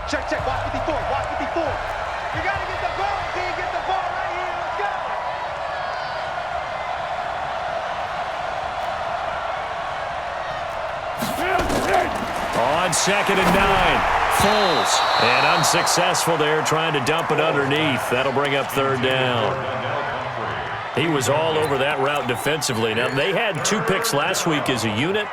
Check, check. Watch 54. Watch 54. You got to get the ball. Can you get the ball right here? Let's go. On 2nd and 9, Foles. And unsuccessful there trying to dump it underneath. That'll bring up 3rd down. He was all over that route defensively. Now, they had 2 picks last week as a unit.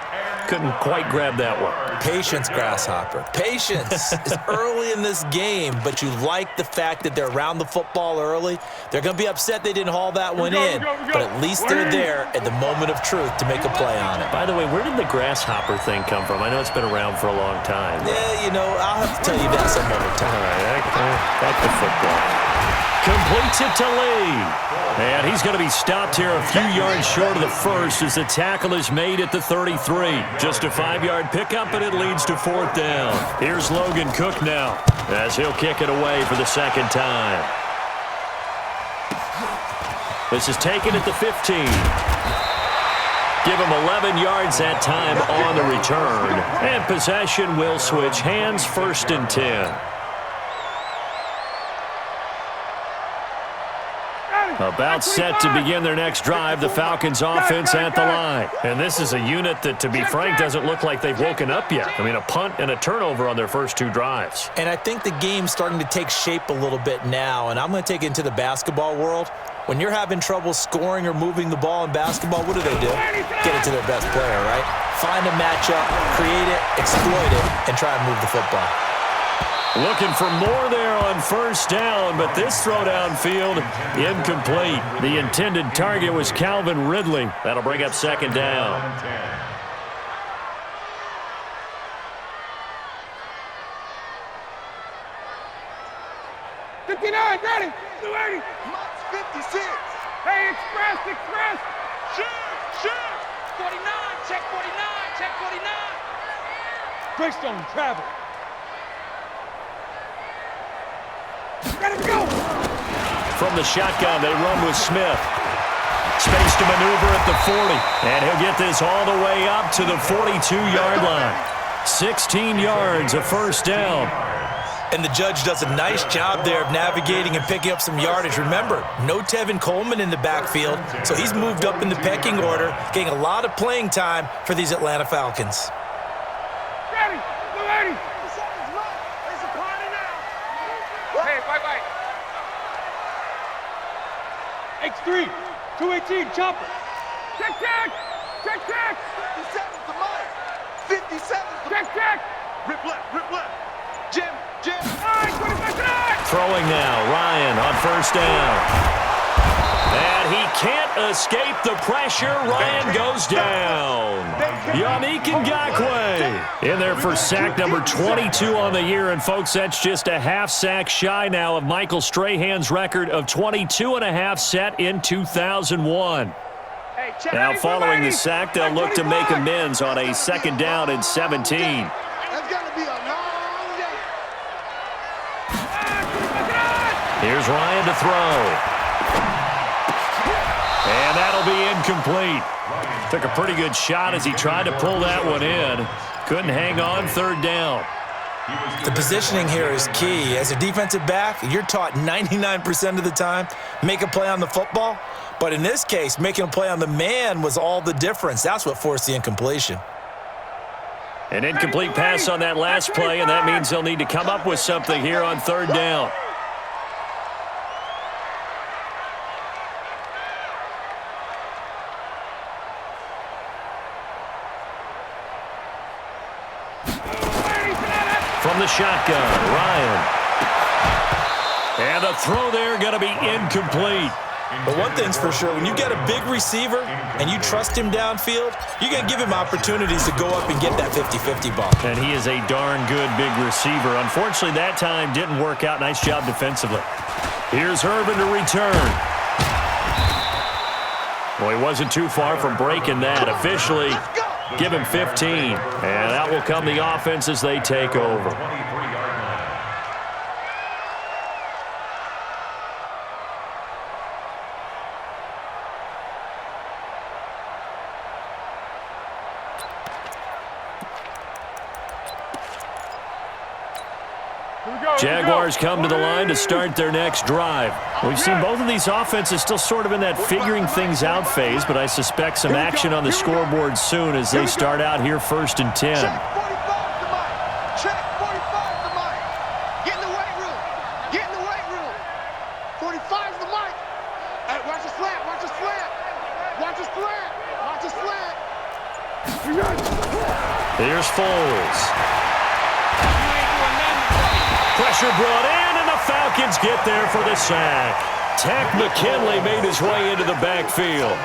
Couldn't quite grab that one. Patience, Grasshopper. Patience. It's early in this game, but you like the fact that they're around the football early. They're going to be upset they didn't haul that one in, but at least they're there at the moment of truth to make a play on it. By the way, where did the grasshopper thing come from? I know it's been around for a long time. Yeah, you know, I'll have to tell you that some other time. All right, back to football. Completes it to Lee. And he's going to be stopped here a few yards short of the first as the tackle is made at the 33. Just a 5-yard pickup, and it leads to 4th down. Here's Logan Cook now as he'll kick it away for the 2nd time. This is taken at the 15. Give him 11 yards that time on the return. And possession will switch hands, 1st and 10. About set to begin their next drive, the Falcons offense at the line. And this is a unit that, to be frank, doesn't look like they've woken up yet. I mean, a punt and a turnover on their first 2 drives. And I think the game's starting to take shape a little bit now, and I'm going to take it into the basketball world. When you're having trouble scoring or moving the ball in basketball, what do? Get it to their best player, right? Find a matchup, create it, exploit it, and try and move the football. Looking for more there on 1st down, but this throw downfield incomplete. The intended target was Calvin Ridley. That'll bring up 2nd down. Ready. 280. 56. Hey, express. Shoot. 49. Check 49. Breakstone, travel. Ready to go. From the shotgun, they run with Smith. Space to maneuver at the 40. And he'll get this all the way up to the 42-yard line. 16 yards, a 1st down. And the judge does a nice job there of navigating and picking up some yardage. Remember, no Tevin Coleman in the backfield, so he's moved up in the pecking order, getting a lot of playing time for these Atlanta Falcons. Ready. 280. It's a party now. Hey, bye. X3. 218, chopper. Check. 57 to Mike. 57 to check. Rip left. Jim. All right, 25 tonight. Throwing now, Ryan on 1st down. And he can't escape the pressure. Ryan goes down. Yannick Ngakoue in there for sack number 22 on the year. And, folks, that's just a half sack shy now of Michael Strahan's record of 22.5 set in 2001. Now, following the sack, they'll look to make amends on a 2nd down and 17. That's going to be a long day. Here's Ryan to throw. And that'll be incomplete. Took a pretty good shot as he tried to pull that one in. Couldn't hang on, 3rd down. The positioning here is key. As a defensive back, you're taught 99% of the time, make a play on the football. But in this case, making a play on the man was all the difference. That's what forced the incompletion. An incomplete pass on that last play, and that means they'll need to come up with something here on 3rd down. From the shotgun, Ryan. And the throw there going to be incomplete. But one thing's for sure, when you get a big receiver and you trust him downfield, you're going to give him opportunities to go up and get that 50-50 ball. And he is a darn good big receiver. Unfortunately, that time didn't work out. Nice job defensively. Here's Herman to return. Well, he wasn't too far from breaking that. Officially, give him 15. And that will come the offense as they take over. Jaguars come to the line to start their next drive. We've seen both of these offenses still sort of in that figuring things out phase, but I suspect some action on the scoreboard soon as they start out here 1st and 10. Check 45 to Mike. Check 45 to Mike. Get in the weight room. Get in the weight room. 45 to Mike. Hey, watch the slant. Watch the slant. Watch the slant. Watch the slant. Here's Foles. Pressure brought in, and the Falcons get there for the sack. Tack McKinley made his way into the backfield.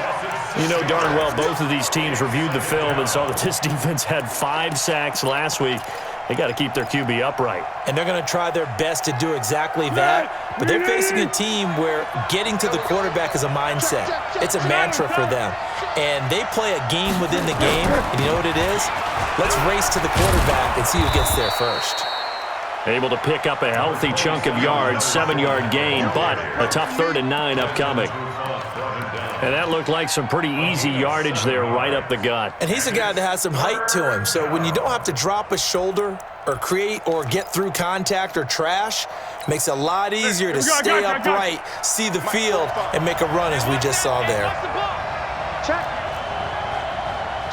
You know darn well both of these teams reviewed the film and saw that this defense had 5 sacks last week. They got to keep their QB upright. And they're going to try their best to do exactly that, but they're facing a team where getting to the quarterback is a mindset. It's a mantra for them. And they play a game within the game, and you know what it is? Let's race to the quarterback and see who gets there first. Able to pick up a healthy chunk of yards, 7-yard gain, but a tough 3rd and 9 upcoming. And that looked like some pretty easy yardage there right up the gut. And he's a guy that has some height to him, so when you don't have to drop a shoulder or create or get through contact or trash, it makes it a lot easier to stay upright, see the field, and make a run as we just saw there. Check.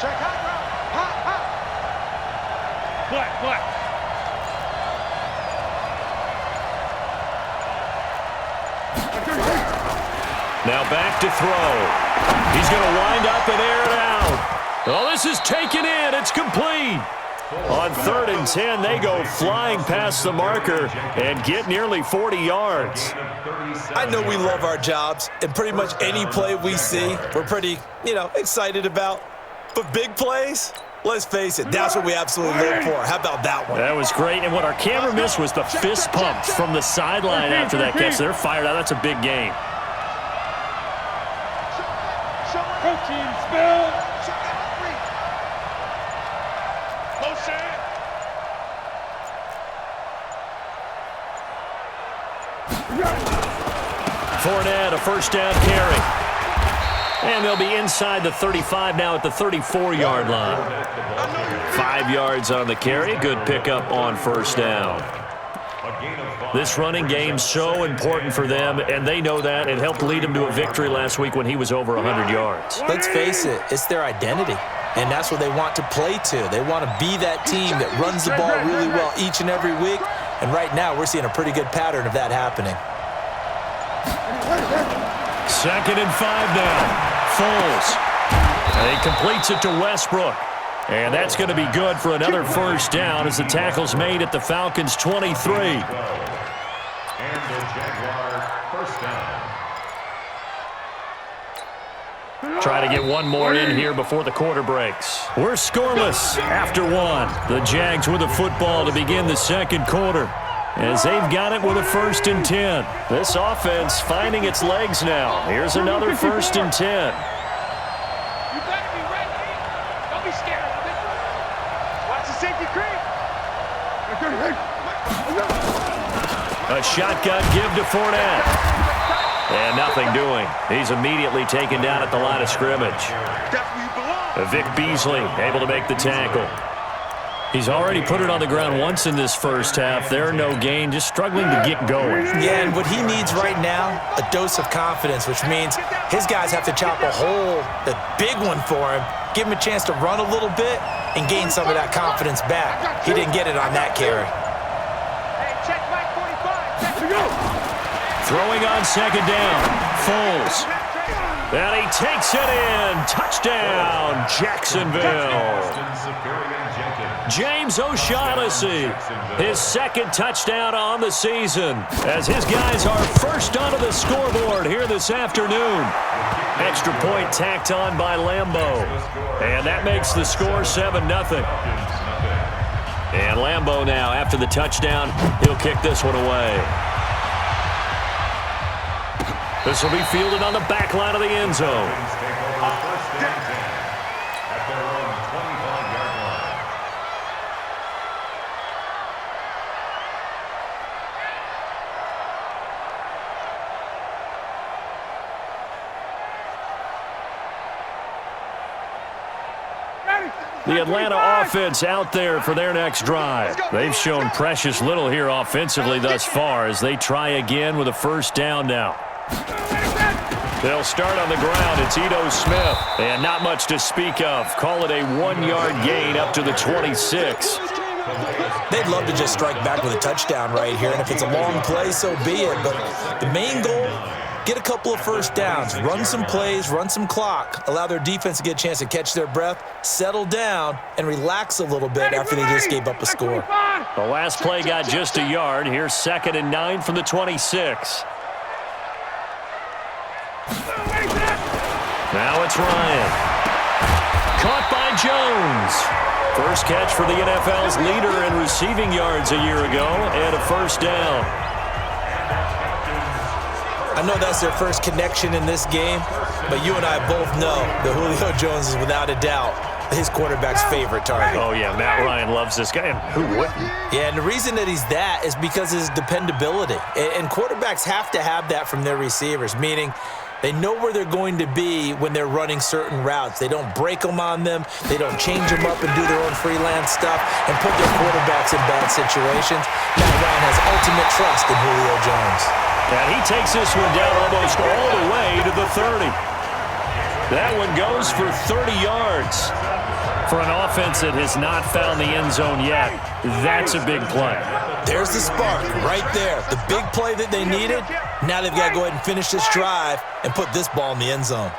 Check hot route. Hot. What? Now back to throw. He's going to wind up and air it out. Oh, this is taken in. It's complete. On 3rd and 10, they go flying past the marker and get nearly 40 yards. I know we love our jobs, and pretty much any play we see, we're pretty, excited about. But big plays, let's face it, that's what we absolutely live for. How about that one? That was great, and what our camera missed was the fist pumps from the sideline after that catch. They're fired out. That's a big game. Coaching spill. Motion. Fournette, a 1st down carry. And they'll be inside the 35 now at the 34-yard line. 5 yards on the carry. Good pickup on 1st down. This running game's so important for them, and they know that. It helped lead them to a victory last week when he was over 100 yards. Let's face it, it's their identity, and that's what they want to play to. They want to be that team that runs the ball really well each and every week, and right now we're seeing a pretty good pattern of that happening. 2nd and 5 now. Foles. He completes it to Westbrook. And that's going to be good for another 1st down as the tackle's made at the Falcons' 23. Try to get one more in here before the quarter breaks. We're scoreless after 1. The Jags with the football to begin the 2nd quarter as they've got it with a 1st and 10. This offense finding its legs now. Here's another 1st and 10. You better be ready. Don't be scared of it. Watch the safety creep. A shotgun give to Fournette. And nothing doing. He's immediately taken down at the line of scrimmage. Vic Beasley able to make the tackle. He's already put it on the ground once in this 1st half. There, no gain, just struggling to get going. Yeah, and what he needs right now, a dose of confidence, which means his guys have to chop a hole, a big one for him, give him a chance to run a little bit, and gain some of that confidence back. He didn't get it on that carry. Hey, check Mike 45. Throwing on 2nd down. Foles. And he takes it in. Touchdown, Jacksonville. James O'Shaughnessy, his 2nd touchdown on the season, as his guys are first onto the scoreboard here this afternoon. Extra point tacked on by Lambeau. And that makes the score 7-0. And Lambeau now, after the touchdown, he'll kick this one away. This will be fielded on the back line of the end zone. The Atlanta offense out there for their next drive. They've shown precious little here offensively thus far as they try again with a first down now. They'll start on the ground. It's Ito Smith. And not much to speak of. Call it a 1-yard gain up to the 26. They'd love to just strike back with a touchdown right here, and if it's a long play, so be it. But the main goal, get a couple of first downs, run some plays, run some clock, allow their defense to get a chance to catch their breath, settle down, and relax a little bit after they just gave up a score. The last play got just a yard. Here's 2nd and 9 from the 26. Now it's Ryan. Caught by Jones. First catch for the NFL's leader in receiving yards a year ago, and a first down. I know that's their first connection in this game, but you and I both know that Julio Jones is without a doubt his quarterback's favorite target. Oh, yeah, Matt Ryan loves this guy, and who wouldn't? Yeah, and the reason that he's that is because of his dependability. And quarterbacks have to have that from their receivers, meaning they know where they're going to be when they're running certain routes. They don't break them on them. They don't change them up and do their own freelance stuff and put their quarterbacks in bad situations. Matt Ryan has ultimate trust in Julio Jones. And he takes this one down almost all the way to the 30. That one goes for 30 yards. For an offense that has not found the end zone yet, that's a big play. There's the spark right there. The big play that they needed. Now they've got to go ahead and finish this drive and put this ball in the end zone.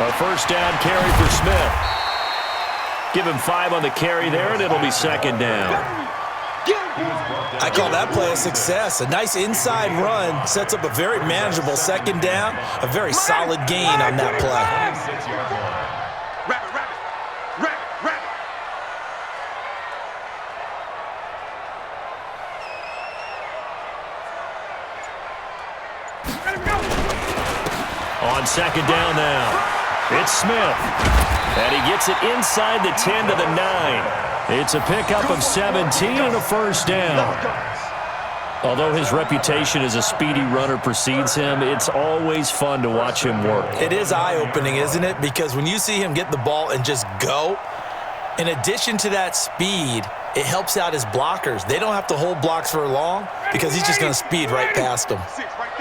A first down carry for Smith. Give him 5 on the carry there, and it'll be 2nd down. I call that play a success. A nice inside run sets up a very manageable 2nd down. A very solid gain on that play. On 2nd down now, it's Smith. And he gets it inside the 10 to the 9. It's a pickup of 17 and a first down. Although his reputation as a speedy runner precedes him, it's always fun to watch him work. It is eye-opening, isn't it? Because when you see him get the ball and just go, in addition to that speed, it helps out his blockers. They don't have to hold blocks for long because he's just going to speed right past them.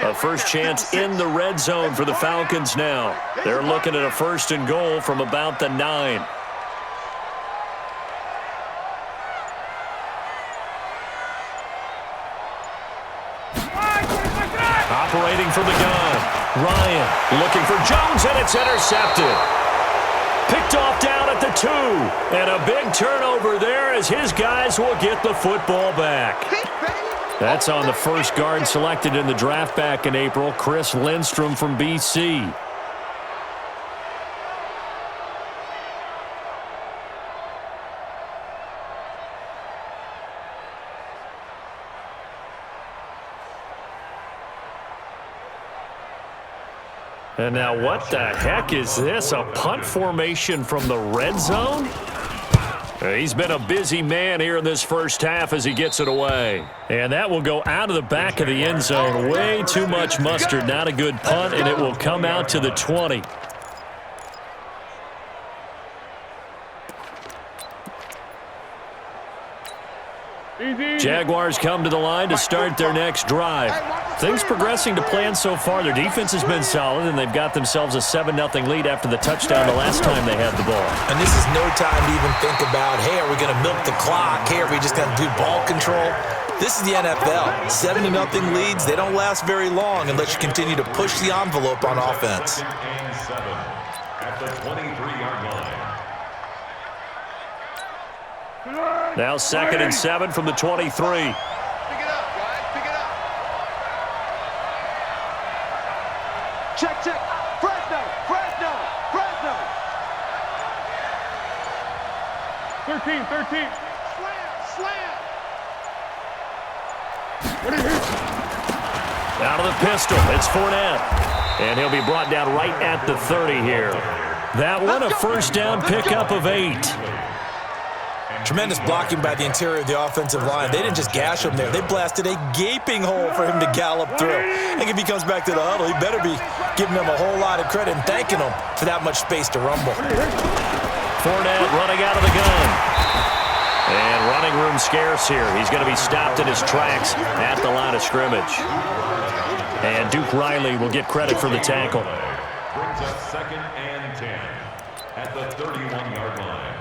A first chance in the red zone for the Falcons now. They're looking at a 1st and goal from about the 9. Operating from the gun. Ryan looking for Jones, and it's intercepted. Picked off down at the 2. And a big turnover there as his guys will get the football back. That's on the first guard selected in the draft back in April, Chris Lindstrom from BC. And now what the heck is this? A punt formation from the red zone? He's been a busy man here in this first half as he gets it away. And that will go out of the back of the end zone. Way too much mustard. Not a good punt, and it will come out to the 20. Jaguars come to the line to start their next drive. Things progressing to plan so far. Their defense has been solid, and they've got themselves a 7-0 lead after the touchdown the last time they had the ball. And this is no time to even think about, hey, are we going to milk the clock? Hey, are we just going to do ball control? This is the NFL. 7-0 leads, they don't last very long unless you continue to push the envelope on offense. At the 23-yard line. Now 2nd and 7 from the 23. Pick it up, guys. Pick it up. Check, check. Fresno, Fresno, Fresno. 13. Slam. Out of the pistol, it's Fournette. And he'll be brought down right at the 30 here. That one a first down pickup of 8. Tremendous blocking by the interior of the offensive line. They didn't just gash him there. They blasted a gaping hole for him to gallop through. I think if he comes back to the huddle, he better be giving them a whole lot of credit and thanking them for that much space to rumble. Fournette running out of the gun. And running room scarce here. He's going to be stopped in his tracks at the line of scrimmage. And Duke Riley will get credit for the tackle. Brings up 2nd and 10 at the 31-yard line.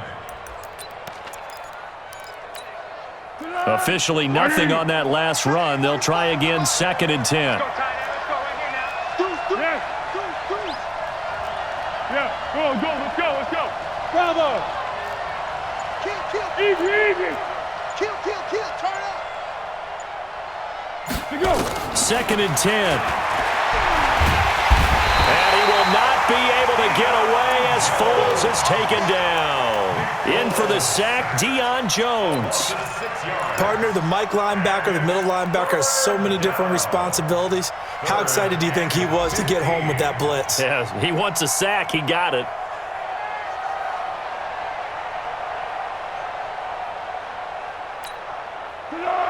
Officially nothing on that last run. They'll try again 2nd and 10. Yeah, let's go. Bravo. Kill. Easy. Kill. Turn up. To go. 2nd and 10. And he will not be able to get away as Foles is taken down. In for the sack, Deion Jones. Partner, the Mike linebacker, the middle linebacker has so many different responsibilities. How excited do you think he was to get home with that blitz? Yeah, he wants a sack. He got it.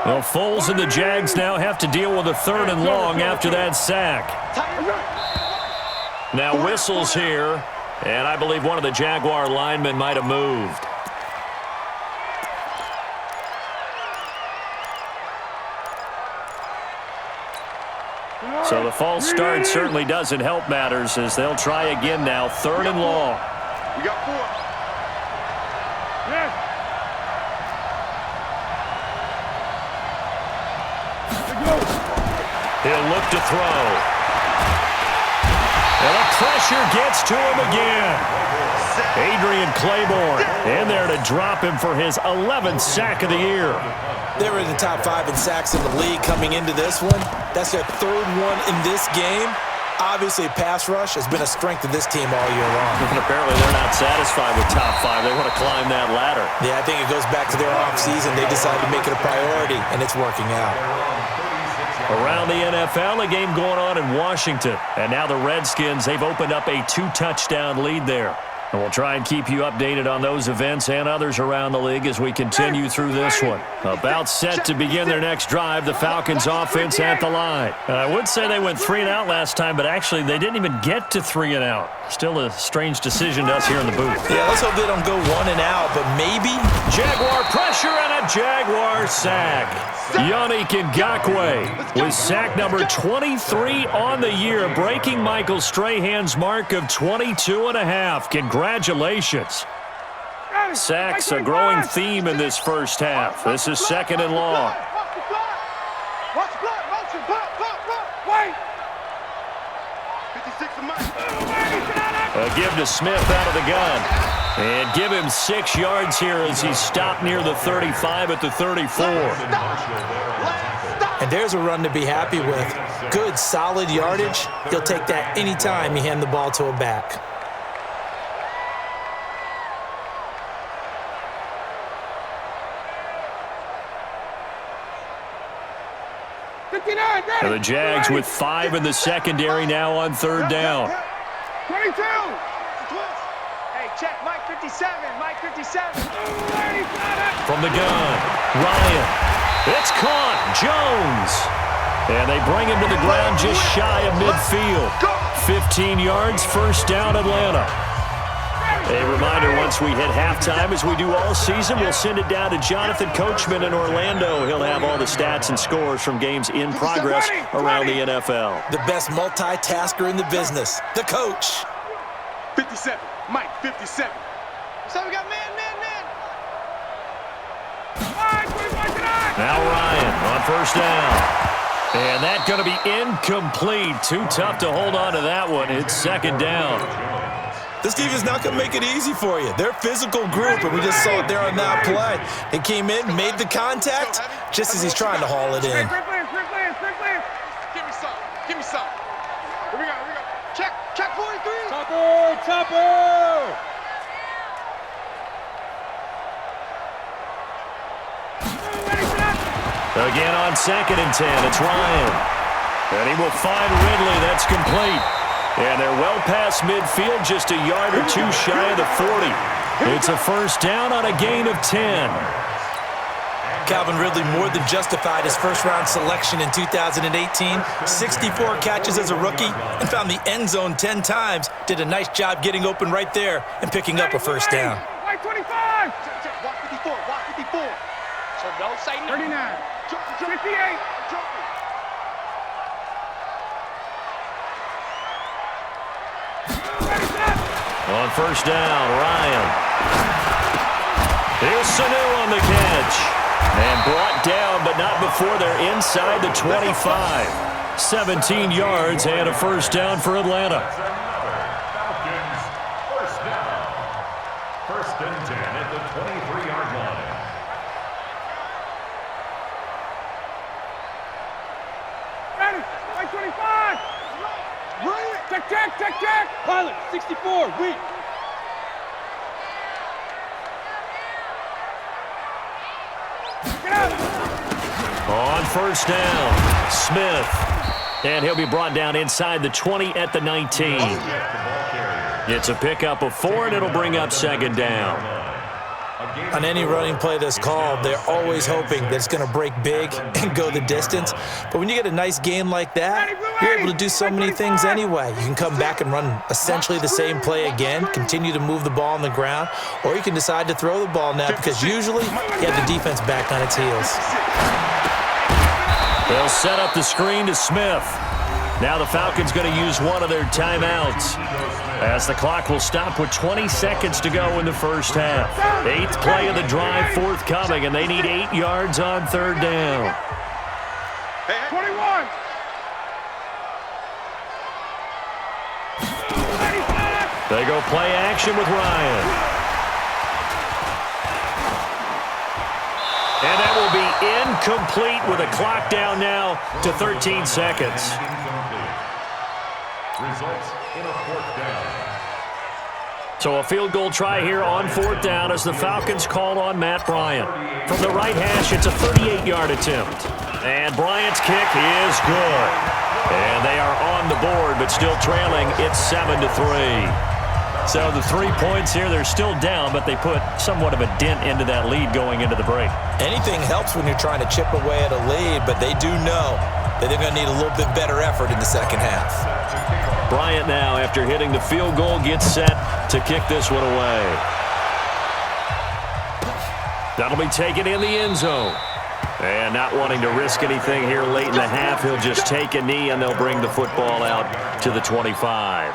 Well, Foles and the Jags now have to deal with a 3rd and long after that sack. Now whistles here, and I believe one of the Jaguar linemen might have moved. So the false start certainly doesn't help matters as they'll try again now, 3rd and long. We got 4. Yes. He'll look to throw. And the pressure gets to him again. Adrian Claiborne in there to drop him for his 11th sack of the year. They were in the top 5 in sacks in the league coming into this one. That's their 3rd one in this game. Obviously, pass rush has been a strength of this team all year long. And apparently they're not satisfied with top 5. They want to climb that ladder. Yeah, I think it goes back to their offseason. They decided to make it a priority, and it's working out. Around the NFL, a game going on in Washington. And now the Redskins, they've opened up a 2-touchdown lead there. And we'll try and keep you updated on those events and others around the league as we continue through this one. About set to begin their next drive, the Falcons offense at the line. I would say they went 3 and out last time, but actually they didn't even get to 3 and out. Still a strange decision to us here in the booth. Yeah, let's hope they don't go 1 and out, but maybe. Jaguar pressure and a Jaguar sack. Yannick Ngakoue with sack number 23 on the year, breaking Michael Strahan's mark of 22.5. Congratulations. Sacks a growing theme in this first half. This is 2nd and long. Watch the block. Motion. Block. Wait. 56 of mine. Give to Smith out of the gun. And give him 6 yards here as he's stopped near the 35 at the 34. And there's a run to be happy with. Good, solid yardage. He'll take that anytime you hand the ball to a back. And the Jags with 5 in the secondary now on 3rd down. 22. Hey, check Mike 57. Mike 57. From the gun, Ryan. It's caught. Jones. And they bring him to the ground just shy of midfield. 15 yards, 1st down, Atlanta. A reminder, once we hit halftime, as we do all season, we'll send it down to Jonathan Coachman in Orlando. He'll have all the stats and scores from games in progress around the NFL. The best multitasker in the business, the coach. 57. Mike 57. So we got man. Now Ryan on 1st down. And that's going to be incomplete. Too tough to hold on to that one. It's 2nd down. This team is not going to make it easy for you. They're a physical group, and we just saw it there on that play. They came in, made the contact, just as he's trying to haul it in. Quick glance. Give me some. Here we go. Check 43. Chopper. Again on 2nd and 10, it's Ryan. And he will find Ridley. That's complete. And they're well past midfield, just a yard or 2 shy of the 40. It's a first down on a gain of 10. Calvin Ridley more than justified his first-round selection in 2018. 64 catches as a rookie and found the end zone 10 times. Did a nice job getting open right there and picking up a first down. White 25. Watch 54, watch 54. So don't say no. 39. 58. On first down, Ryan. Here's Sanu on the catch. And brought down, but not before they're inside the 25. 17 yards and a first down for Atlanta. Falcons, first down. First and 10 at the 23-yard line. Ready. White 25. Check. Pilot, 64. Weak. On first down, Smith. And he'll be brought down inside the 20 at the 19. It's a pickup of 4, and it'll bring up second down. On any running play that's called, they're always hoping that it's going to break big and go the distance. But when you get a nice game like that, you're able to do so many things anyway. You can come back and run essentially the same play again, continue to move the ball on the ground, or you can decide to throw the ball now because usually you have the defense back on its heels. They'll set up the screen to Smith. Now the Falcons going to use one of their timeouts, as the clock will stop with 20 seconds to go in the first half. 8th play of the drive forthcoming, and they need 8 yards on third down. 21. They go play action with Ryan. And that will be incomplete with a clock down now to 13 seconds. Results in a fourth down. So a field goal try here on fourth down as the Falcons call on Matt Bryant. From the right hash, it's a 38-yard attempt. And Bryant's kick is good. And they are on the board, but still trailing. It's 7-3. So the 3 points here, they're still down, but they put somewhat of a dent into that lead going into the break. Anything helps when you're trying to chip away at a lead, but they do know that they're going to need a little bit better effort in the second half. Bryant now, after hitting the field goal, gets set to kick this one away. That'll be taken in the end zone. And not wanting to risk anything here late in the half, he'll just take a knee, and they'll bring the football out to the 25.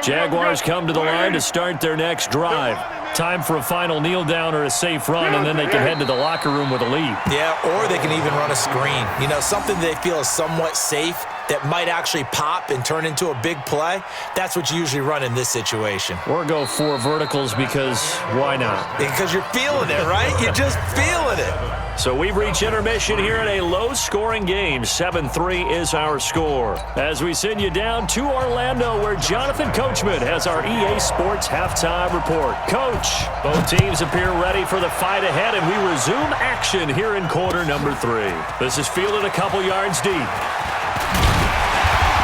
Jaguars come to the line to start their next drive. Time for a final kneel down or a safe run, and then they can head to the locker room with a lead. Yeah, or they can even run a screen. You know, something they feel is somewhat safe that might actually pop and turn into a big play. That's what you usually run in this situation. Or go 4 verticals because why not? Because you're feeling it, right? You're just feeling it. So we've reached intermission here in a low-scoring game. 7-3 is our score. As we send you down to Orlando, where Jonathan Coachman has our EA Sports halftime report. Coach, both teams appear ready for the fight ahead, and we resume action here in quarter number 3. This is fielded a couple yards deep.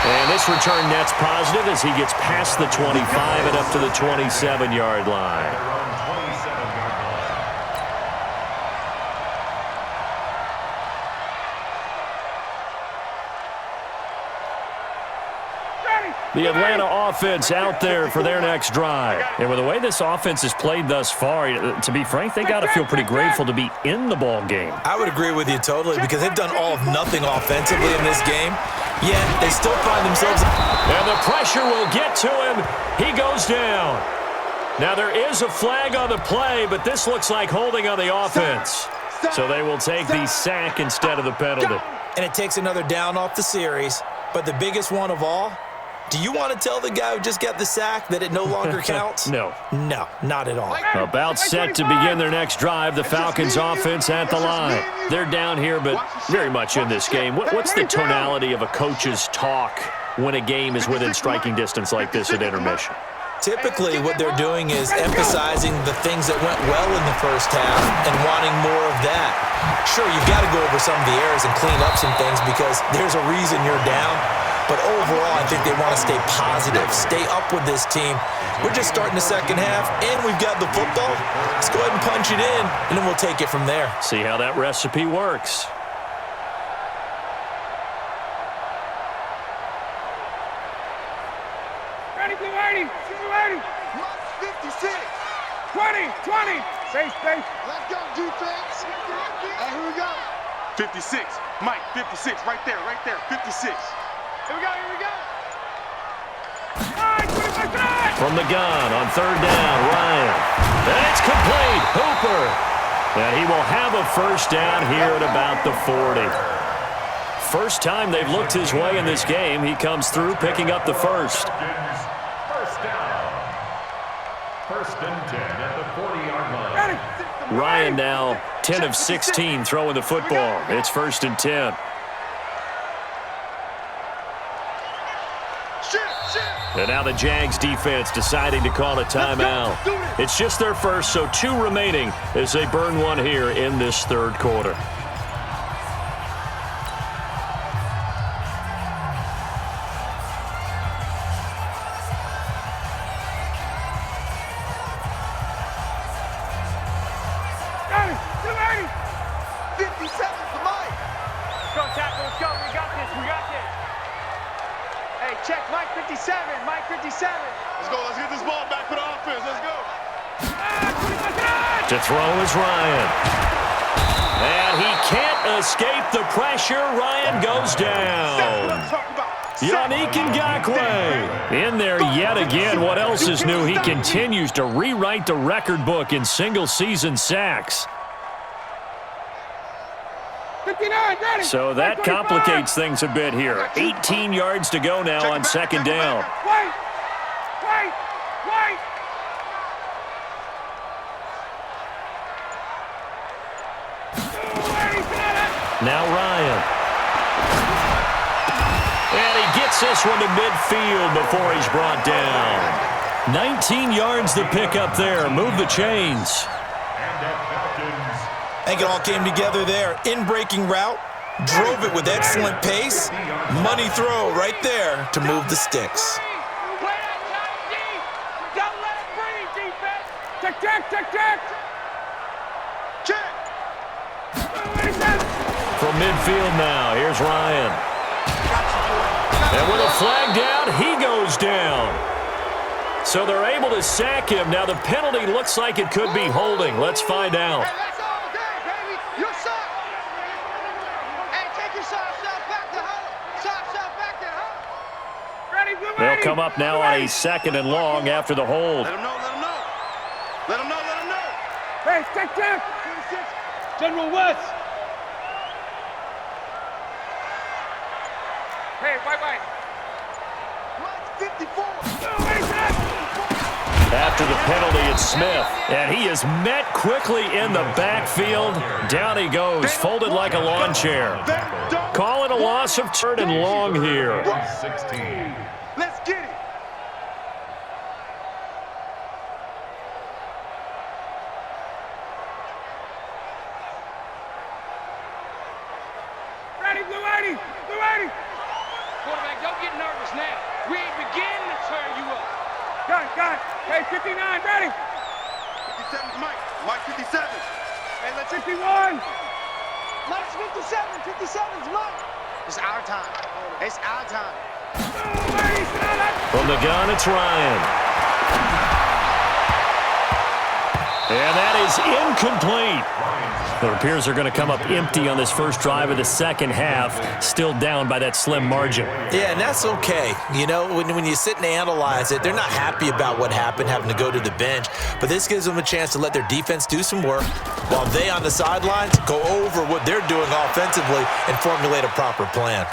And this return net's positive as he gets past the 25 and up to the 27-yard line. The Atlanta offense out there for their next drive. And with the way this offense has played thus far, to be frank, they got to feel pretty grateful to be in the ball game. I would agree with you totally because they've done all of nothing offensively in this game, yet they still find themselves. And the pressure will get to him. He goes down. Now there is a flag on the play, but this looks like holding on the offense. So they will take the sack instead of the penalty. And it takes another down off the series, but the biggest one of all, Do you want to tell the guy who just got the sack that it no longer counts? No. No, not at all. About set to begin their next drive, the Falcons offense at the line. They're down here, but very much in this game. What's the tonality of a coach's talk when a game is within striking distance like this at intermission? Typically, what they're doing is emphasizing the things that went well in the first half and wanting more of that. Sure, you've got to go over some of the errors and clean up some things because there's a reason you're down. But overall, I think they want to stay positive, stay up with this team. We're just starting the second half, and we've got the football. Let's go ahead and punch it in, and then we'll take it from there. See how that recipe works. Ready, blue 80. Blue 80. 56. 20. Space. Let's go, defense. Hey, here we go. 56. Mike, 56. Right there. 56. Here we go. From the gun on third down, Ryan. And it's complete. Hooper. And he will have a first down here at about the 40. First time they've looked his way in this game. He comes through picking up the first. First down. First and 10 at the 40-yard line. Ryan now 10 of 16 throwing the football. It's first and 10. And now the Jags defense deciding to call a timeout. It's just their first, so 2 remaining as they burn one here in this third quarter. Check, Mike 57. Let's get this ball back for the offense. Let's go. To throw is Ryan. And he can't escape the pressure. Ryan goes down. Yannick Ngakoue in there yet again. What else is new? He continues to rewrite the record book in single-season sacks. 59, ready. So that complicates things a bit here. 18 yards to go now on second down. Wait. Now Ryan. And he gets this one to midfield before he's brought down. 19 yards to pick up there. Move the chains. I think it all came together there. In-breaking route, drove it with excellent pace. Money throw right there to move the sticks. Don't let it breathe, defense. Check. From midfield now, here's Ryan. And with a flag down, he goes down. So they're able to sack him. Now the penalty looks like it could be holding. Let's find out. They'll come up now on a second and long after the hold. Let him know. Hey, check. General West. Hey, bye. 54. After the penalty, it's Smith. And he is met quickly in the backfield. Down he goes, folded like a lawn chair. Call it a loss of third and long here. 16. Let's get it. Ready, blue 80. Quarterback, don't get nervous now. We ain't beginning to turn you up. Gun. Hey, 59, ready. 57's Mike 57. Hey, let's 51. Mike's 57. 57's Mike. It's our time. From the gun, it's Ryan. And that is incomplete. It appears they're going to come up empty on this first drive of the second half, still down by that slim margin. Yeah, and that's okay. You know, when you sit and analyze it, they're not happy about what happened, having to go to the bench. But this gives them a chance to let their defense do some work while they on the sidelines go over what they're doing offensively and formulate a proper plan.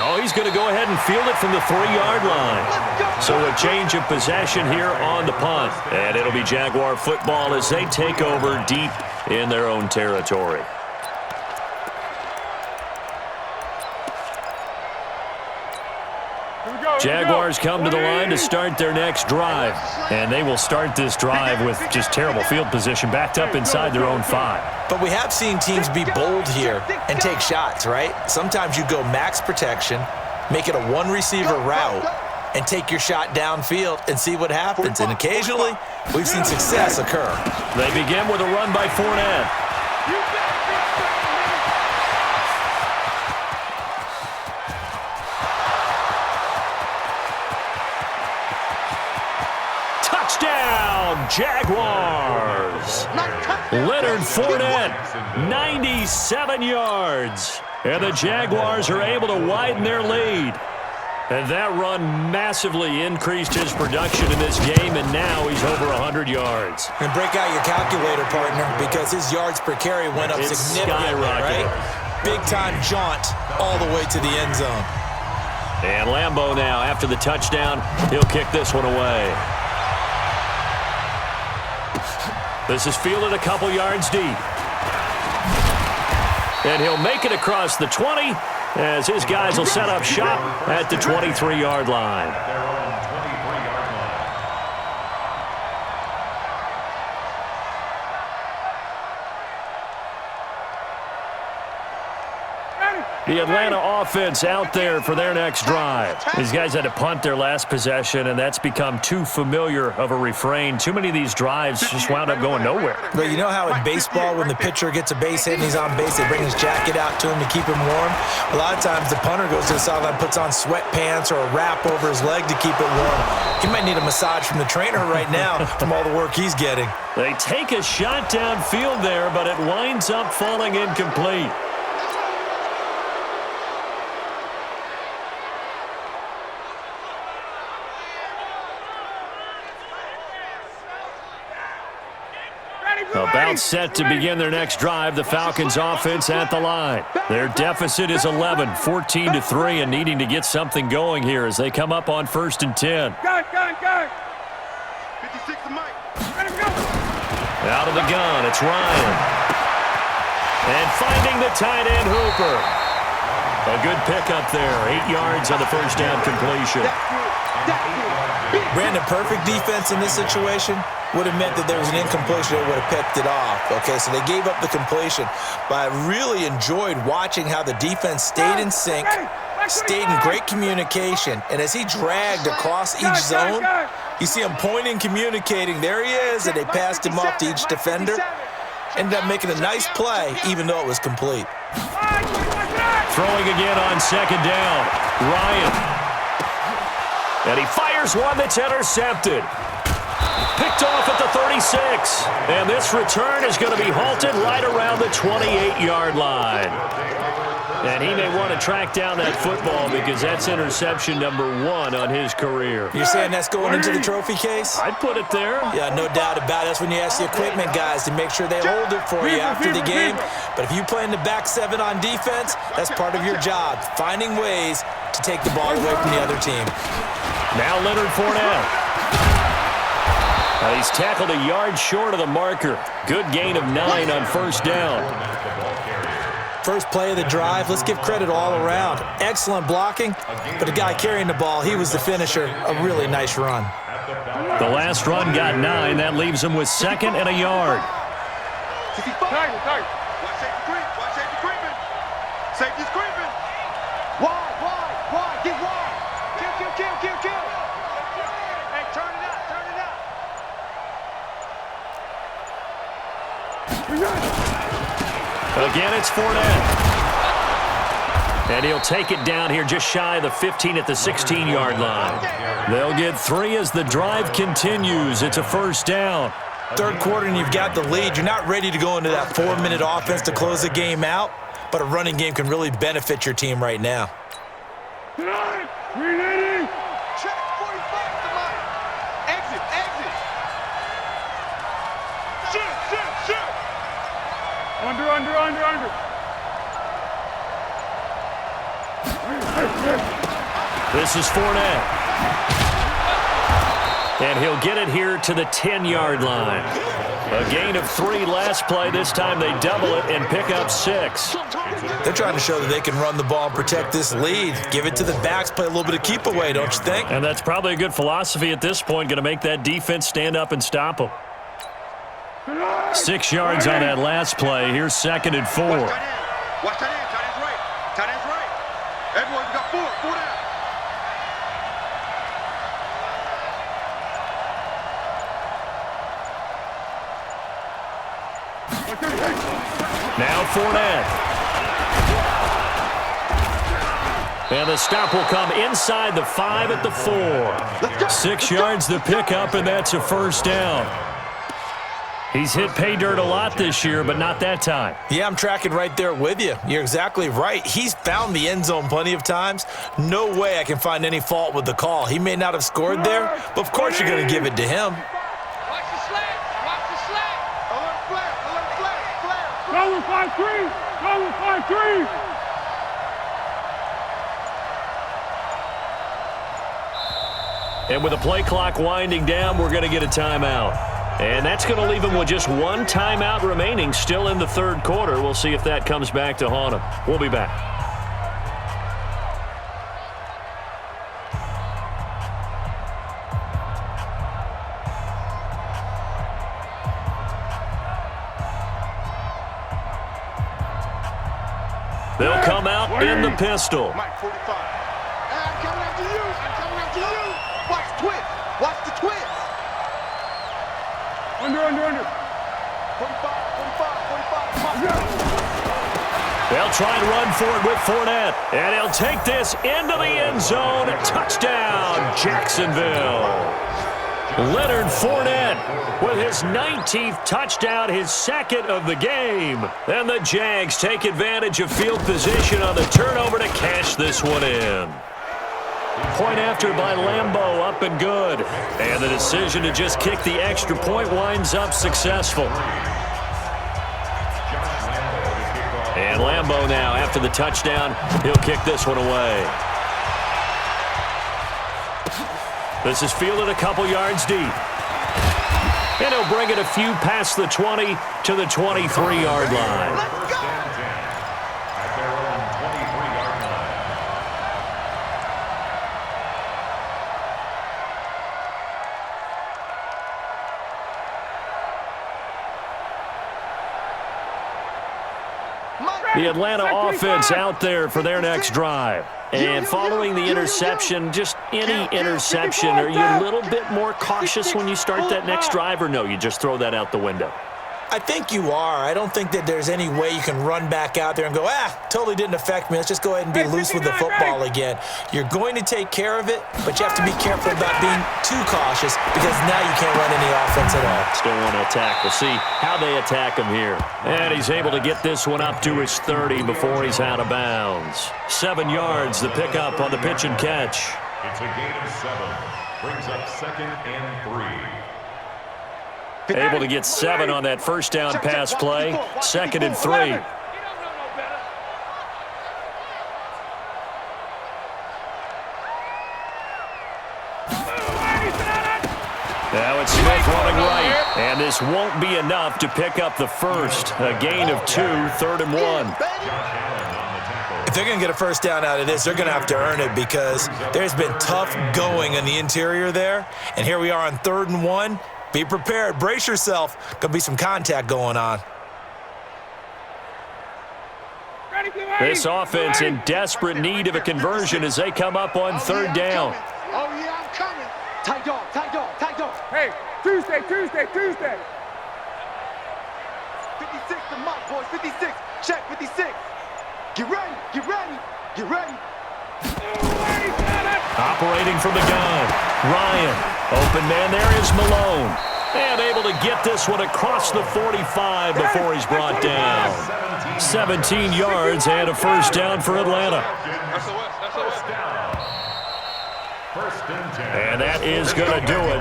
Oh, he's going to go ahead and field it from the 3-yard line. So a change of possession here on the punt. And it'll be Jaguar football as they take over deep in their own territory. Jaguars come to the line to start their next drive. And they will start this drive with just terrible field position backed up inside their own 5. But we have seen teams be bold here and take shots, right? Sometimes you go max protection, make it a one-receiver route, and take your shot downfield and see what happens. And occasionally, we've seen success occur. They begin with a run by Fournette. Touchdown, Jaguars! Leonard Fournette, 97 yards. And the Jaguars are able to widen their lead. And that run massively increased his production in this game, and now he's over 100 yards. And break out your calculator, partner, because his yards per carry went up significantly, right? Big-time jaunt all the way to the end zone. And Lambeau now, after the touchdown, he'll kick this one away. This is fielded a couple yards deep. And he'll make it across the 20 as his guys will set up shop at the 23-yard line. The Atlanta offense out there for their next drive. These guys had to punt their last possession, and that's become too familiar of a refrain. Too many of these drives just wound up going nowhere. But you know how in baseball, when the pitcher gets a base hit and he's on base, they bring his jacket out to him to keep him warm? A lot of times the punter goes to the sideline, puts on sweatpants or a wrap over his leg to keep it warm. He might need a massage from the trainer right now from all the work he's getting. They take a shot downfield there, but it winds up falling incomplete. About set to begin their next drive, the Falcons offense at the line. Their deficit is 11, 14-3, and needing to get something going here as they come up on 1st and 10. Gun. 56 to Mike. Let him go. Out of the gun, it's Ryan. And finding the tight end, Hooper. A good pickup there, 8 yards on the first down completion. Brandon, perfect defense in this situation would have meant that there was an incompletion that would have picked it off. Okay, so they gave up the completion. But I really enjoyed watching how the defense stayed in sync, stayed in great communication. And as he dragged across each zone, you see him pointing, communicating. There he is, and they passed him off to each defender. Ended up making a nice play, even though it was complete. Throwing again on 2nd down, Ryan. And he fires one that's intercepted. Picked off at the 36. And this return is going to be halted right around the 28-yard line. And he may want to track down that football because that's interception number 1 on his career. You're saying that's going into the trophy case? I'd put it there. Yeah, no doubt about it. That's when you ask the equipment guys to make sure they hold it for you after the game. But if you play in the back 7 on defense, that's part of your job, finding ways to take the ball away from the other team. Now Leonard Fournette. He's tackled a yard short of the marker. Good gain of 9 on 1st down. First play of the drive, let's give credit all around. Excellent blocking, but the guy carrying the ball, he was the finisher. A really nice run. The last run got 9. That leaves him with 2nd and a yard. Tight. Watch safety creep. Watch safety creeping. Safety's creeping. Wide. Get wide. Kill. Hey, turn it out. Again, it's Fournette. And he'll take it down here just shy of the 15 at the 16-yard line. They'll get 3 as the drive continues. It's a 1st down. Third quarter and you've got the lead. You're not ready to go into that 4-minute offense to close the game out, but a running game can really benefit your team right now. Ready. Check 45 to Mike. Exit. Shoot. Under. This is Fournette. And he'll get it here to the 10-yard line. A gain of 3 last play. This time they double it and pick up 6. They're trying to show that they can run the ball and protect this lead. Give it to the backs, play a little bit of keep away, don't you think? And that's probably a good philosophy at this point, going to make that defense stand up and stop them. 6 yards on that last play. Here's 2nd and 4. Watch that end. Tight end's right. Tight end's right. Everyone's got 4. 4 down. Now Fournette. And the stop will come inside the 5 at the 4. 6 yards the pickup, and that's a first down. He's hit pay dirt a lot this year, but not that time. Yeah, I'm tracking right there with you. You're exactly right. He's found the end zone plenty of times. No way I can find any fault with the call. He may not have scored there, but of course you're going to give it to him. Watch the slant. Watch the slant. Alert flat. Alert flat. Flat. Go with 5-3. Go with 5-3. And with the play clock winding down, we're going to get a timeout. And that's going to leave him with just 1 timeout remaining still in the 3rd quarter. We'll see if that comes back to haunt him. We'll be back. They'll come out in the pistol. Mike 45. I'm coming after you. I'm coming after you. Watch the twist. Watch the twist. Under. 45. 45. They'll try and run for it with Fournette. And he'll take this into the end zone. Touchdown, Jacksonville. Leonard Fournette with his 19th touchdown, his 2nd of the game. And the Jags take advantage of field position on the turnover to cash this one in. Point after by Lambeau, up and good. And the decision to just kick the extra point winds up successful. And Lambeau now, after the touchdown, he'll kick this one away. This is fielded a couple yards deep. And he'll bring it a few past the 20 to the 23-yard line. Let's go. At their own 23-yard line. The Atlanta offense out there for their next drive. And following the interception, just any interception, are you a little bit more cautious when you start that next drive, or no, you just throw that out the window? I think you are. I don't think that there's any way you can run back out there and go, totally didn't affect me. Let's just go ahead and be loose with the football again. You're going to take care of it, but you have to be careful about being too cautious because now you can't run any offense at all. Still want to attack. We'll see how they attack him here. And he's able to get this one up to his 30 before he's out of bounds. 7 yards, the pickup on the pitch and catch. It's a gain of 7. Brings up 2nd and 3. Able to get 7 on that first down pass play. 2nd and 3. Now it's Smith running right. And this won't be enough to pick up the first. A gain of 2, 3rd and 1. If they're going to get a first down out of this, they're going to have to earn it because there's been tough going in the interior there. And here we are on 3rd and 1. Be prepared. Brace yourself. Going to be some contact going on. This offense in desperate need of a conversion as they come up on 3rd down. Oh, yeah, I'm coming. Tight dog, tight dog, tight dog. Hey, Tuesday. 56 to Mike, boys. 56. Check 56. Get ready, get ready, get ready. Operating from the gun. Ryan. Open man there is Malone. And able to get this one across the 45 before he's brought down. 17 yards and a first down for Atlanta. And that is going to do it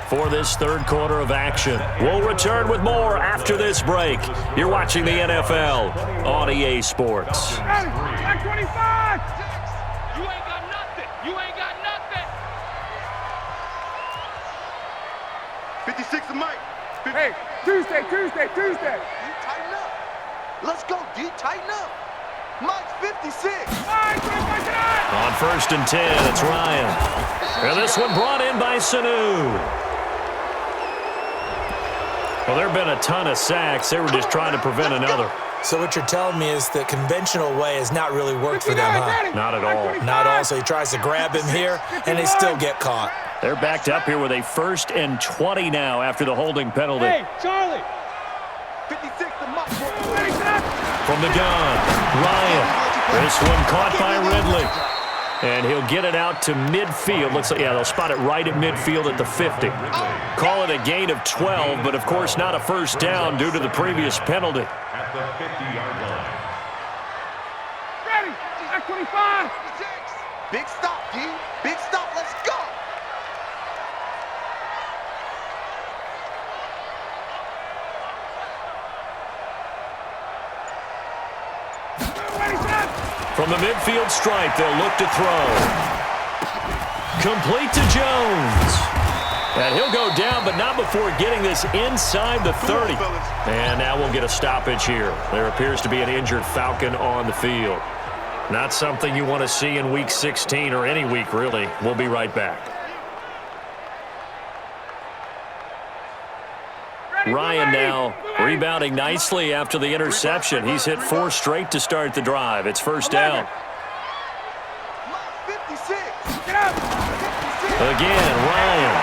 for this 3rd quarter of action. We'll return with more after this break. You're watching the NFL on EA Sports. Hey, 25! You ain't got nothing. You ain't got nothing. 56 to Mike. Hey, Tuesday. D, tighten up. Let's go, D, tighten up. Mike's 56. On 1st and 10, it's Ryan. And this one brought in by Sanu. Well, there have been a ton of sacks. They were just trying to prevent another. So what you're telling me is the conventional way has not really worked for them, huh? Not at all. Not all. So he tries to grab him here, and they still get caught. They're backed up here with a 1st and 20 now after the holding penalty. Hey, Charlie. 56 to Mike. From the gun, Ryan. This one caught by Ridley. And he'll get it out to midfield. Looks like, yeah, they'll spot it right at midfield at the 50. Call it a gain of 12, but of course not a first down due to the previous penalty. At the 50-yard line. Ready. At 25. Big stop, D. Big stop. Let's go. From the midfield stripe, they'll look to throw. Complete to Jones. And he'll go down, but not before getting this inside the 30. And now we'll get a stoppage here. There appears to be an injured Falcon on the field. Not something you want to see in Week 16 or any week, really. We'll be right back. Ryan now rebounding nicely after the interception. He's hit 4 straight to start the drive. It's first down. Again, Ryan.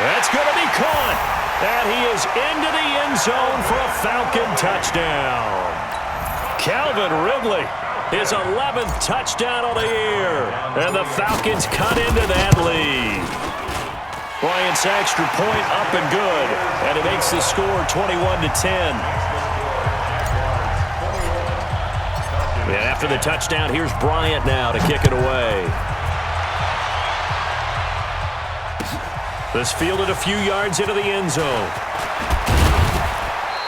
That's going to be caught. And he is into the end zone for a Falcon touchdown. Calvin Ridley, his 11th touchdown of the year. And the Falcons cut into that lead. Bryant's extra point up and good, and it makes the score 21-10. And after the touchdown, here's Bryant now to kick it away. This fielded a few yards into the end zone.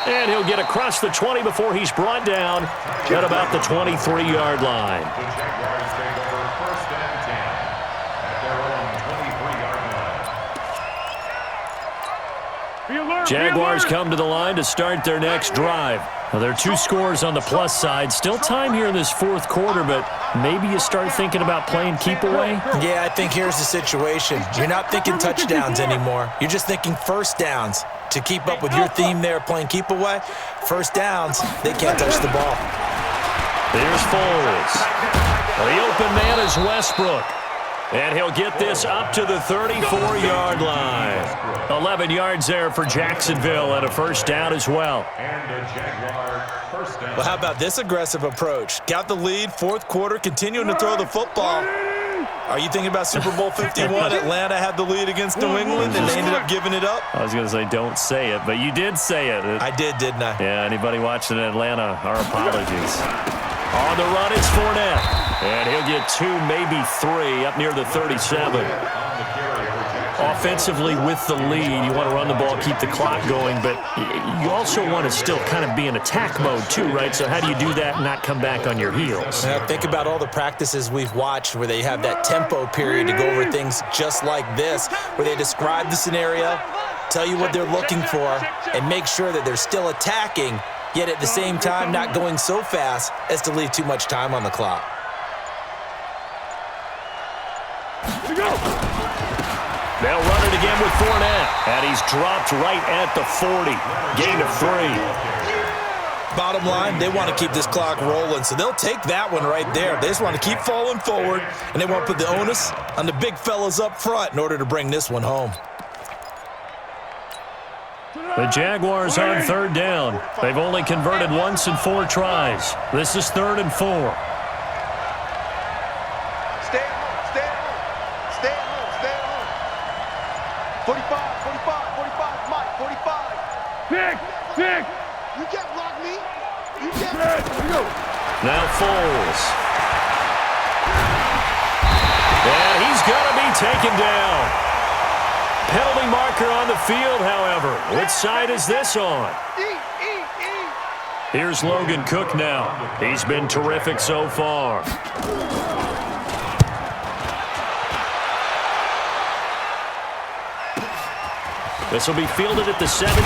And he'll get across the 20 before he's brought down at about the 23-yard line. The Jaguars take over 1st and 10 at their own 23-yard line. Jaguars come to the line to start their next drive. Now, there are 2 scores on the plus side. Still time here in this 4th quarter, but maybe you start thinking about playing keep away? Yeah, I think here's the situation. You're not thinking touchdowns anymore. You're just thinking first downs. To keep up with your theme there, playing keep away, first downs, they can't touch the ball. Here's Foles. The open man is Westbrook. And he'll get this up to the 34-yard line. 11 yards there for Jacksonville and a first down as well. And a Jaguar first down. Well, how about this aggressive approach? Got the lead, 4th quarter, continuing to throw the football. Are you thinking about Super Bowl 51? Atlanta had the lead against New England, and they ended up giving it up? I was going to say don't say it, but you did say it. I did, didn't I? Yeah, anybody watching Atlanta, our apologies. On the run, it's Fournette. And he'll get 2, maybe 3, up near the 37. Offensively with the lead, you want to run the ball, keep the clock going, but you also want to still kind of be in attack mode too, right? So how do you do that and not come back on your heels? Now, think about all the practices we've watched where they have that tempo period to go over things just like this, where they describe the scenario, tell you what they're looking for, and make sure that they're still attacking, yet at the same time not going so fast as to leave too much time on the clock. They'll run it again with Fournette, and he's dropped right at the 40. Gain of 3. Bottom line, they want to keep this clock rolling, so they'll take that one right there. They just want to keep falling forward, and they want to put the onus on the big fellas up front in order to bring this one home. The Jaguars on 3rd down. They've only converted once in 4 tries. This is 3rd and 4. Stay at home, stay at home. Stay at home, stay at home. 45, Mike, 45. Pick. You can't block me. You can't. Now Foles. And he's going to be taken down. Penalty marker on the field, however. Which side is this on? Here's Logan Cook now. He's been terrific so far. This will be fielded at the 17.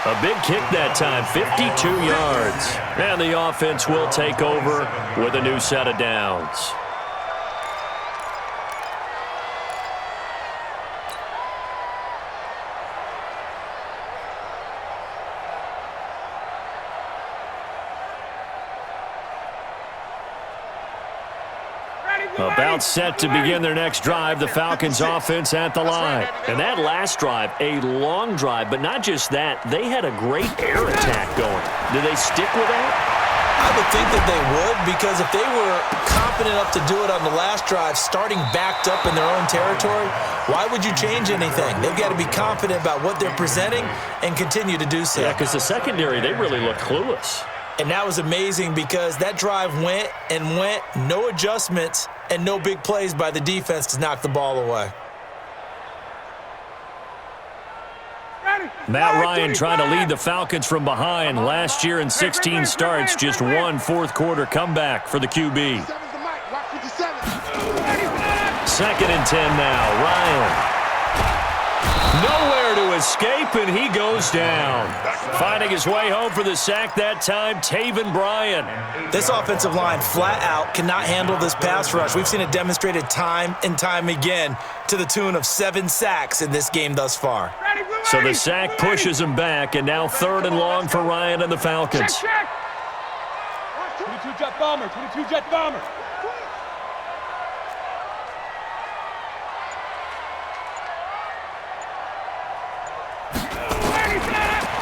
A big kick that time, 52 yards. And the offense will take over with a new set of downs. About set to begin their next drive, the Falcons offense at the line. And that last drive, a long drive, but not just that, they had a great air attack going. Do they stick with that? I would think that they would, because if they were confident enough to do it on the last drive, starting backed up in their own territory, why would you change anything? They've got to be confident about what they're presenting and continue to do so. Yeah, because the secondary, they really look clueless. And that was amazing because that drive went and went, no adjustments, and no big plays by the defense to knock the ball away. Matt Ryan trying to lead the Falcons from behind. Last year in 16 starts, just one fourth-quarter comeback for the QB. 2nd and 10 now. Ryan. Nowhere to escape, and he goes down. Finding his way home for the sack that time, Taven Bryan. This offensive line flat out cannot handle this pass rush. We've seen it demonstrated time and time again to the tune of 7 sacks in this game thus far. So the sack pushes him back, and now 3rd and long for Ryan and the Falcons. Check. 22 jet bomber, 22 jet bomber.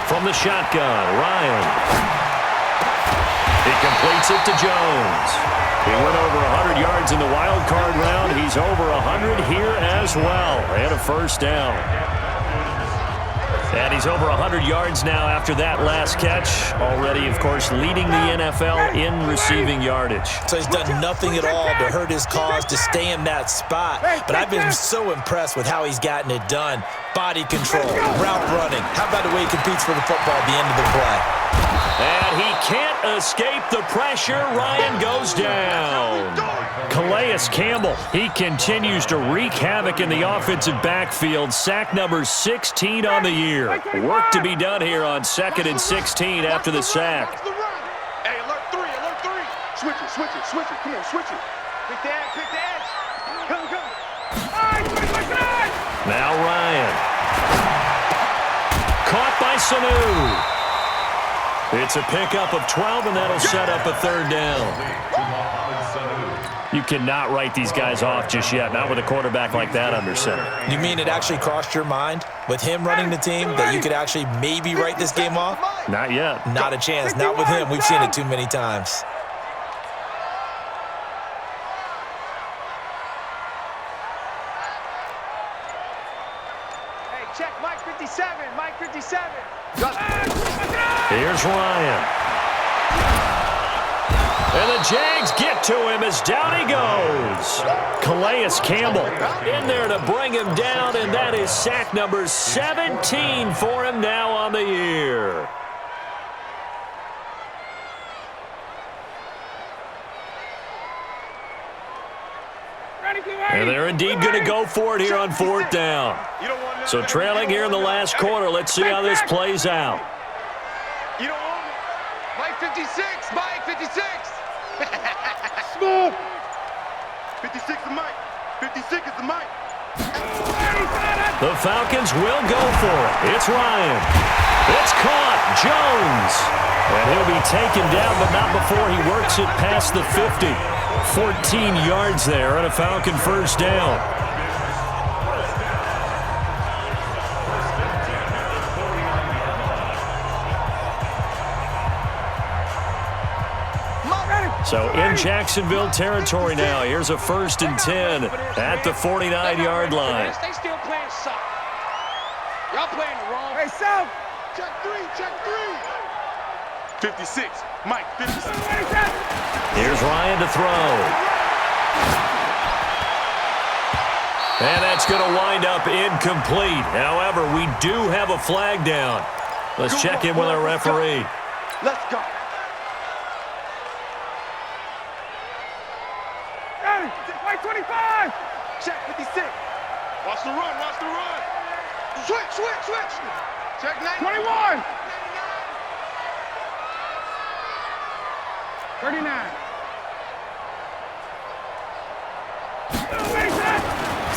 From the shotgun, Ryan. He completes it to Jones. He went over 100 yards in the wild card round. He's over 100 here as well. And a first down. And he's over 100 yards now after that last catch. Already, of course, leading the NFL in receiving yardage. So he's done nothing at all to hurt his cause, to stay in that spot. But I've been so impressed with how he's gotten it done. Body control, route running. How about the way he competes for the football at the end of the play? And he can't escape the pressure. Ryan goes down. Calais Campbell, he continues to wreak havoc in the offensive backfield. Sack number 16 on the year. Work to be done here on 2nd and 16 after the sack. Hey, alert 3, alert 3. Switch it, switch it, switch it. Come on, switch it. Pick the edge, pick the edge. Come. Now Ryan. Caught by Sanu. It's a pickup of 12, and that'll set up a 3rd down. You cannot write these guys off just yet, not with a quarterback like that under center. You mean it actually crossed your mind with him running the team that you could actually maybe write this game off? Not yet. Not a chance. Not with him. We've seen it too many times. Hey, check Mike 57, Mike 57. Here's Ryan. And the Jags get to him as down he goes. Calais Campbell in there to bring him down, and that is sack number 17 for him now on the year. And they're indeed going to go for it here on 4th down. So trailing here in the last quarter, let's see how this plays out. You don't want it. Mike 56, Mike 56. Smooth. 56 is Mike. 56 is the Mike. The Falcons will go for it. It's Ryan. It's caught. Jones. And he'll be taken down, but not before he works it past the 50. 14 yards there and a Falcon first down. So in Jacksonville territory now. Here's a 1st and 10 at the 49-yard line. They still playing soft. Y'all playing the wrong. Hey, South. Check 3, check 3. 56, Mike 56. Here's Ryan to throw. And that's going to wind up incomplete. However, we do have a flag down. Let's check in with our referee. Let's go. Mike 25. Check 56. Watch the run, watch the run. Switch. Check 21. 39.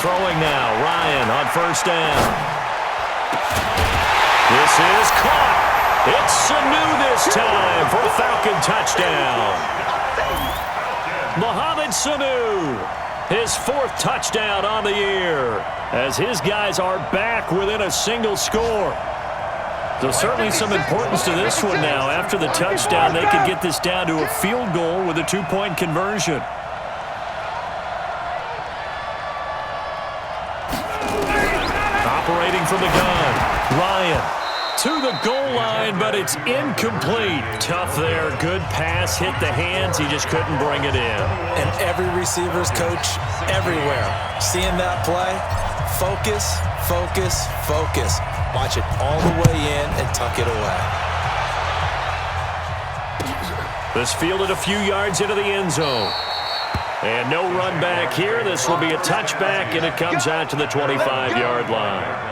Throwing now, Ryan on first down. This is caught. It's Sanu this time for a Falcon touchdown. Mohamed Sanu, his 4th touchdown on the year, as his guys are back within a single score. So certainly some importance to this one now. After the touchdown, they could get this down to a field goal with a 2-point conversion. Operating from the gun, Ryan to the goal line, but it's incomplete. Tough there. Good pass, hit the hands. He just couldn't bring it in. And every receiver's coach everywhere. Seeing that play, focus. Watch it all the way in and tuck it away. This fielded a few yards into the end zone. And no run back here. This will be a touchback, and it comes out to the 25-yard line.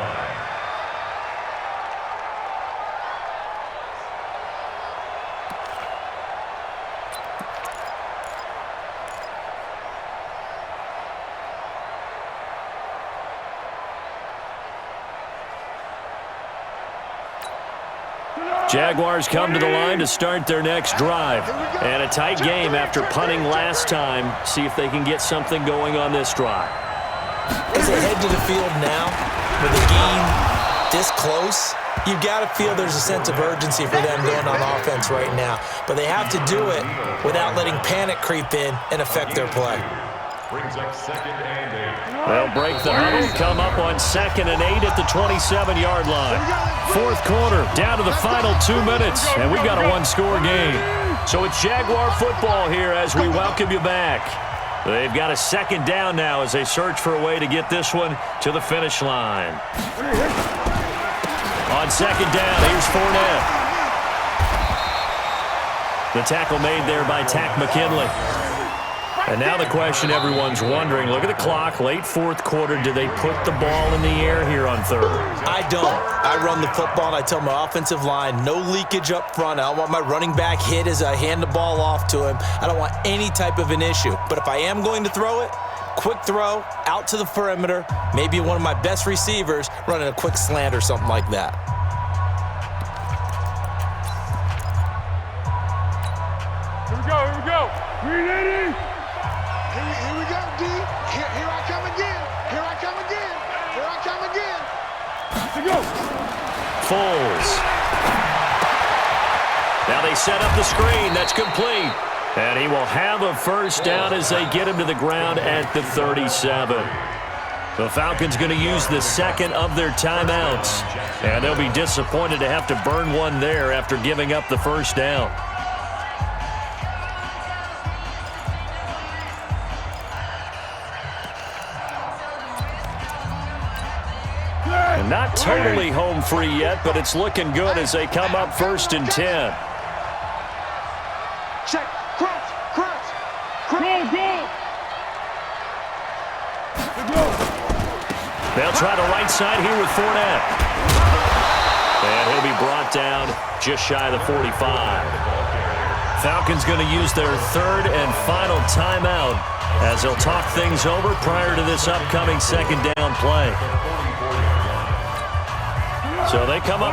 Jaguars come to the line to start their next drive. And a tight game after punting last time. See if they can get something going on this drive. As they head to the field now, with the game this close, you've got to feel there's a sense of urgency for them going on offense right now. But they have to do it without letting panic creep in and affect their play. Brings up 2nd and 8. They'll break the huddle, come up on 2nd and 8 at the 27-yard line. 4th quarter, down to the final 2 minutes, and we've got a 1-score game. So it's Jaguar football here as we welcome you back. They've got a 2nd down now as they search for a way to get this one to the finish line. On 2nd down, here's Fournette. The tackle made there by Tack McKinley. And now the question everyone's wondering, look at the clock, late 4th quarter, do they put the ball in the air here on 3rd? I don't. I run the football, and I tell my offensive line, no leakage up front. I don't want my running back hit as I hand the ball off to him. I don't want any type of an issue. But if I am going to throw it, quick throw, out to the perimeter, maybe one of my best receivers running a quick slant or something like that. Here we go. 380. Here we go, D. Here I come again. Here we go. Foles. Now they set up the screen. That's complete. And he will have a first down as they get him to the ground at the 37. The Falcons going to use the 2nd of their timeouts. And they'll be disappointed to have to burn one there after giving up the first down. And not totally home free yet, but it's looking good as they come up 1st and 10. Check. Cross. Go. They'll try the right side here with Fournette. And he'll be brought down just shy of the 45. Falcons going to use their 3rd and final timeout as they'll talk things over prior to this upcoming 2nd down play. So they come up